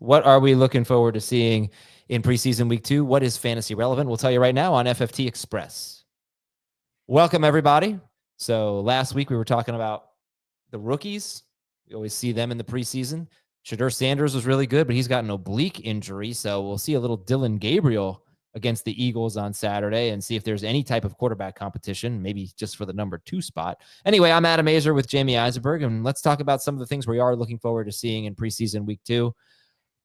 What are we looking forward to seeing in preseason week 2? What is fantasy relevant? We'll tell you right now on FFT Express. Welcome, everybody. So last week we were talking about the rookies. We always see them in the preseason. Shedeur Sanders was really good, but he's got an oblique injury. So we'll see a little Dylan Gabriel against the Eagles on Saturday and see if there's any type of quarterback competition, maybe just for the number 2 spot. Anyway, I'm Adam Aizer with Jamey Eisenberg, and let's talk about some of the things we are looking forward to seeing in preseason week 2.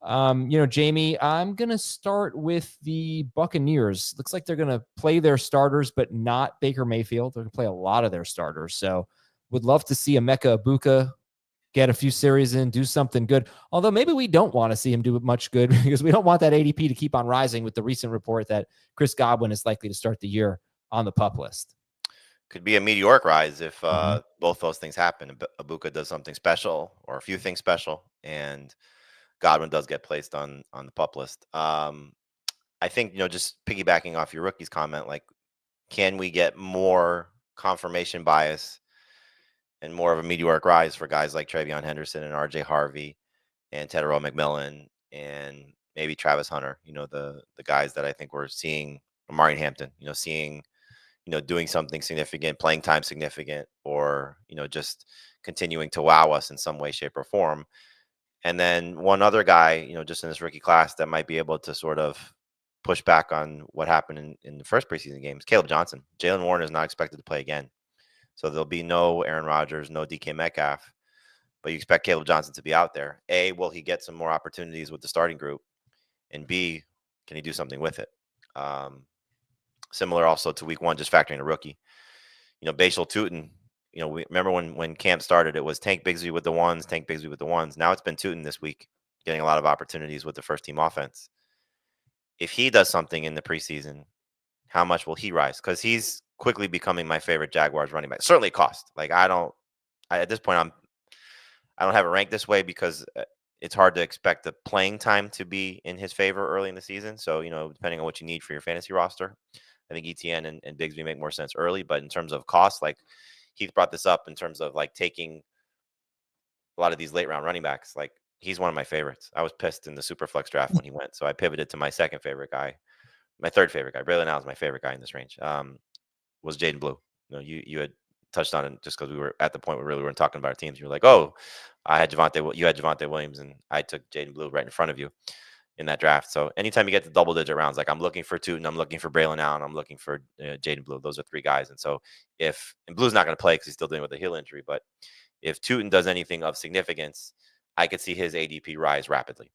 Jamey, I'm going to start with the Buccaneers. Looks like they're going to play their starters, but not Baker Mayfield. They're going to play a lot of their starters. So would love to see Emeka Egbuka get a few series in, do something good. Although maybe we don't want to see him do much good because we don't want that ADP to keep on rising with the recent report that Chris Godwin is likely to start the year on the PUP list. Could be a meteoric rise if both those things happen. Egbuka does something special or a few things special, and Godwin does get placed on the PUP list. I think, just piggybacking off your rookies comment, like, can we get more confirmation bias and more of a meteoric rise for guys like Travion Henderson and RJ Harvey and Tedero McMillan and maybe Travis Hunter, the guys that I think we're seeing, Amari Hampton, seeing, doing something significant, playing time significant, or, just continuing to wow us in some way, shape, or form. And then one other guy, just in this rookie class that might be able to sort of push back on what happened in the first preseason games, Kaleb Johnson. Jalen Warren is not expected to play again. So there'll be no Aaron Rodgers, no DK Metcalf, but you expect Kaleb Johnson to be out there. A, will he get some more opportunities with the starting group? And B, can he do something with it? Similar also to week 1, just factoring a rookie. Bhayshul Tuten, we remember when camp started, it was Tank Bigsby with the ones, Tank Bigsby with the ones. Now it's been Tuten this week, getting a lot of opportunities with the first team offense. If he does something in the preseason, how much will he rise? Because he's quickly becoming my favorite Jaguars running back. Certainly cost. Like, at this point, I don't have it ranked this way because it's hard to expect the playing time to be in his favor early in the season. So, depending on what you need for your fantasy roster, I think ETN and Bigsby make more sense early. But in terms of cost, like Heath brought this up in terms of like taking a lot of these late round running backs, like he's one of my favorites. I was pissed in the super flex draft when he went. So I pivoted to my second favorite guy. My third favorite guy, Braylon Allen is my favorite guy in this range, was Jaydon Blue. You had touched on it just because we were at the point where we really weren't talking about our teams. You were like, oh, you had Javonte Williams, and I took Jaydon Blue right in front of you in that draft. So anytime you get to double-digit rounds, like I'm looking for Tuten, I'm looking for Braylon Allen, I'm looking for Jaydon Blue. Those are 3 guys. And so and Blue's not going to play because he's still dealing with a heel injury, but if Tuten does anything of significance, I could see his ADP rise rapidly.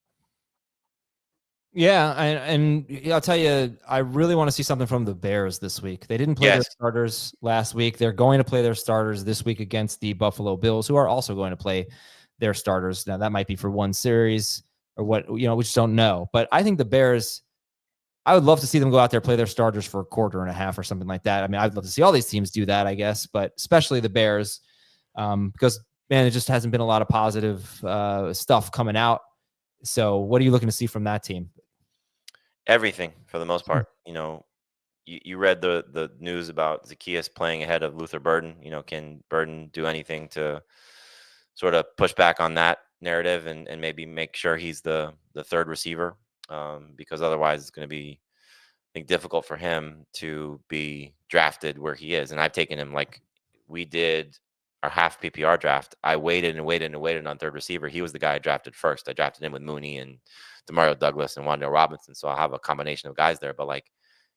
Yeah, and I'll tell you, I really want to see something from the Bears this week. They didn't play their starters last week. They're going to play their starters this week against the Buffalo Bills, who are also going to play their starters. Now, that might be for one series or what, we just don't know. But I think the Bears, I would love to see them go out there, play their starters for a quarter and a half or something like that. I mean, I'd love to see all these teams do that, I guess, but especially the Bears, because, man, it just hasn't been a lot of positive stuff coming out. So what are you looking to see from that team? Everything for the most part. You read the news about Zacchaeus playing ahead of Luther Burden. Can Burden do anything to sort of push back on that narrative and maybe make sure he's the third receiver? Because otherwise it's going to be, I think, difficult for him to be drafted where he is. And I've taken him, like we did our half PPR draft. I waited and waited and waited on third receiver. He was the guy I drafted first. I drafted him with Mooney and Demario Douglas and Wan'Dale Robinson. So I have a combination of guys there, but like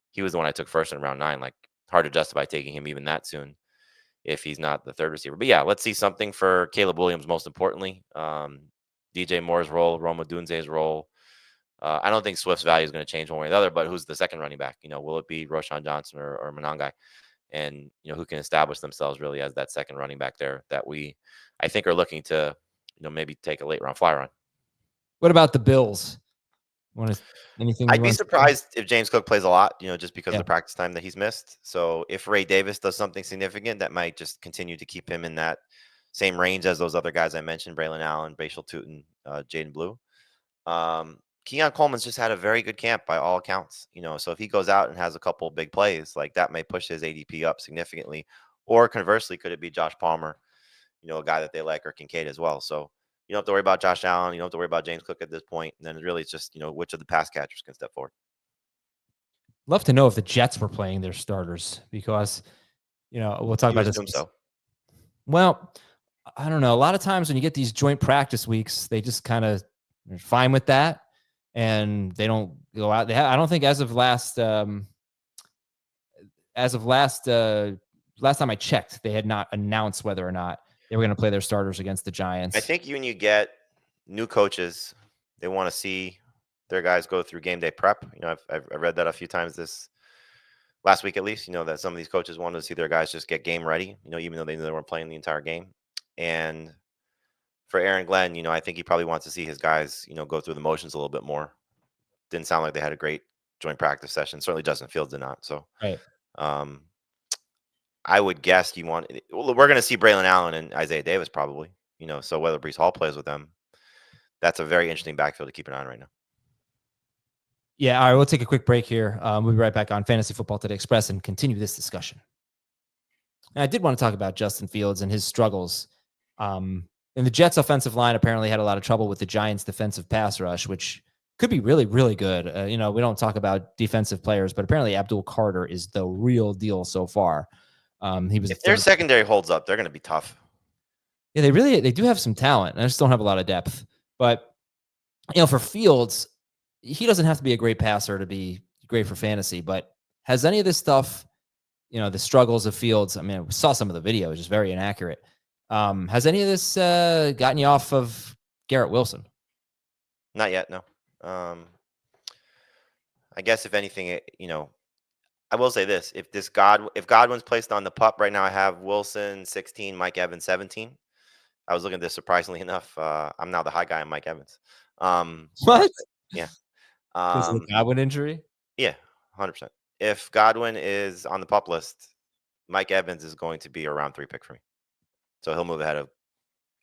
he was the one I took first in round 9. Like, hard to justify taking him even that soon if he's not the third receiver. But yeah, let's see something for Caleb Williams, most importantly. DJ Moore's role, Rome Odunze's role. I don't think Swift's value is going to change one way or the other, but who's the second running back? Will it be Roshan Johnson or Monangai? And, who can establish themselves really as that second running back there that I think are looking to, maybe take a late round flyer on. What about the Bills? Anything? I'd be surprised if James Cook plays a lot, just because of the practice time that he's missed. So if Ray Davis does something significant, that might just continue to keep him in that same range as those other guys I mentioned, Braylon Allen, Bhayshul Tuten, Jaydon Blue. Keon Coleman's just had a very good camp by all accounts, so if he goes out and has a couple of big plays, like that may push his ADP up significantly. Or conversely, could it be Josh Palmer, a guy that they like, or Kincaid as well? So You don't have to worry about Josh Allen. You don't have to worry about James Cook at this point. And then really it's just, which of the pass catchers can step forward. Love to know if the Jets were playing their starters because, we'll talk about this. So. Well, I don't know. A lot of times when you get these joint practice weeks, they just kind of are fine with that, and they don't go out. I don't think as of last time I checked, they had not announced whether or not they were going to play their starters against the Giants. I think when you get new coaches, they want to see their guys go through game day prep. I've read that a few times this last week, at least, that some of these coaches wanted to see their guys just get game ready, even though they knew they weren't playing the entire game. And for Aaron Glenn, I think he probably wants to see his guys, go through the motions a little bit more. Didn't sound like they had a great joint practice session. Certainly Justin Fields did not. So, right. I would guess we're going to see Braylon Allen and Isaiah Davis probably, so whether Breece Hall plays with them, that's a very interesting backfield to keep an eye on right now. Yeah, all right, we'll take a quick break here. We'll be right back on Fantasy Football Today Express and continue this discussion. And I did want to talk about Justin Fields and his struggles. And the Jets offensive line apparently had a lot of trouble with the Giants defensive pass rush, which could be really, really good. We don't talk about defensive players, but apparently Abdul Carter is the real deal so far. If their secondary holds up, they're going to be tough. Yeah, they do have some talent. I just don't have a lot of depth. But, for Fields, he doesn't have to be a great passer to be great for fantasy. But has any of this stuff, the struggles of Fields, I mean, we saw some of the video, it's just very inaccurate. Has any of this gotten you off of Garrett Wilson? Not yet, no. I guess if anything, I will say this: if Godwin's placed on the pup right now, I have Wilson 16, Mike Evans 17. I was looking at this surprisingly enough. I'm now the high guy on Mike Evans. What? Yeah. Because of the Godwin injury? Yeah, 100%. If Godwin is on the pup list, Mike Evans is going to be a round 3 pick for me. So he'll move ahead of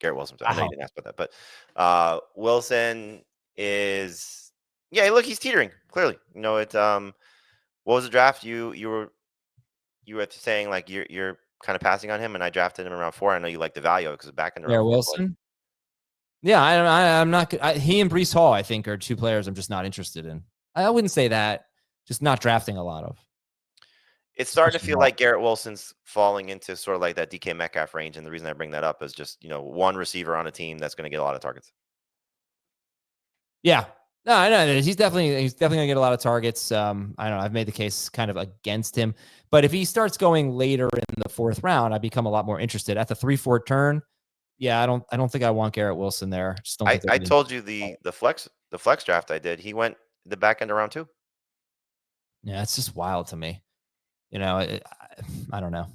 Garrett Wilson. I know you didn't ask about that, but Wilson is, look, he's teetering clearly. What was the draft? You were saying like you're kind of passing on him, and I drafted him around 4. I know you like the value because back in Garrett Wilson. Yeah, I'm not. He and Breece Hall, I think, are 2 players I'm just not interested in. I wouldn't say that. Just not drafting a lot of. It's starting to feel like Garrett Wilson's falling into sort of like that DK Metcalf range, and the reason I bring that up is just one receiver on a team that's going to get a lot of targets. Yeah, no, I know he's definitely going to get a lot of targets. I don't know. I've made the case kind of against him, but if he starts going later in the 4th round, I become a lot more interested. At the 3-4 turn, yeah, I don't think I want Garrett Wilson there. Just don't I told you the flex draft I did. He went the back end of round 2. Yeah, it's just wild to me. I don't know.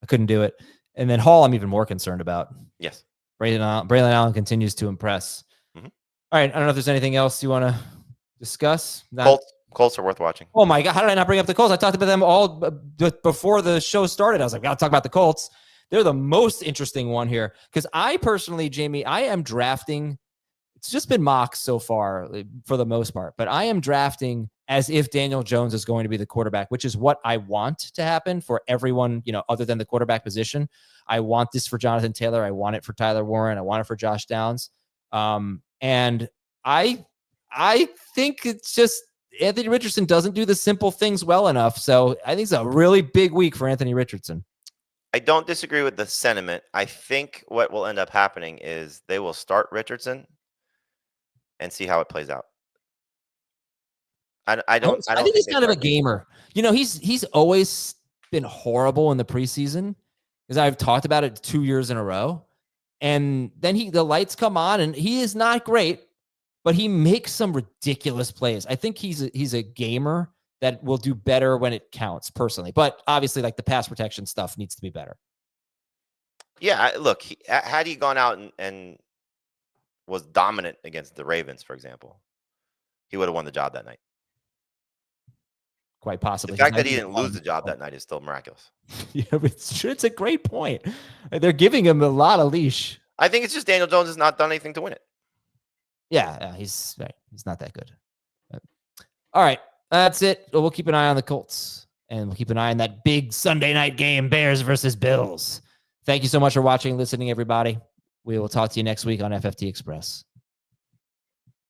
I couldn't do it. And then Hall, I'm even more concerned about. Yes. Braylon Allen continues to impress. Mm-hmm. All right. I don't know if there's anything else you want to discuss. Colts are worth watching. Oh, my God. How did I not bring up the Colts? I talked about them all before the show started. I was like, got to talk about the Colts. They're the most interesting one here. Because I personally, Jamey, I am drafting. It's just been mocks so far for the most part. But I am drafting as if Daniel Jones is going to be the quarterback, which is what I want to happen for everyone, other than the quarterback position. I want this for Jonathan Taylor. I want it for Tyler Warren. I want it for Josh Downs. And I think it's just Anthony Richardson doesn't do the simple things well enough. So I think it's a really big week for Anthony Richardson. I don't disagree with the sentiment. I think what will end up happening is they will start Richardson and see how it plays out. I think he's kind of a gamer. He's always been horrible in the preseason because I've talked about it 2 years in a row. And then the lights come on and he is not great, but he makes some ridiculous plays. I think he's a gamer that will do better when it counts personally. But obviously like the pass protection stuff needs to be better. Yeah. Look, had he gone out and was dominant against the Ravens, for example, he would have won the job that night. Quite possibly. The fact that he didn't lose the job that night is still miraculous. Yeah, it's a great point. They're giving him a lot of leash. I think it's just Daniel Jones has not done anything to win it. Yeah, he's not that good. All right, that's it. We'll keep an eye on the Colts, and we'll keep an eye on that big Sunday night game, Bears versus Bills. Thank you so much for watching and listening, everybody. We will talk to you next week on FFT Express.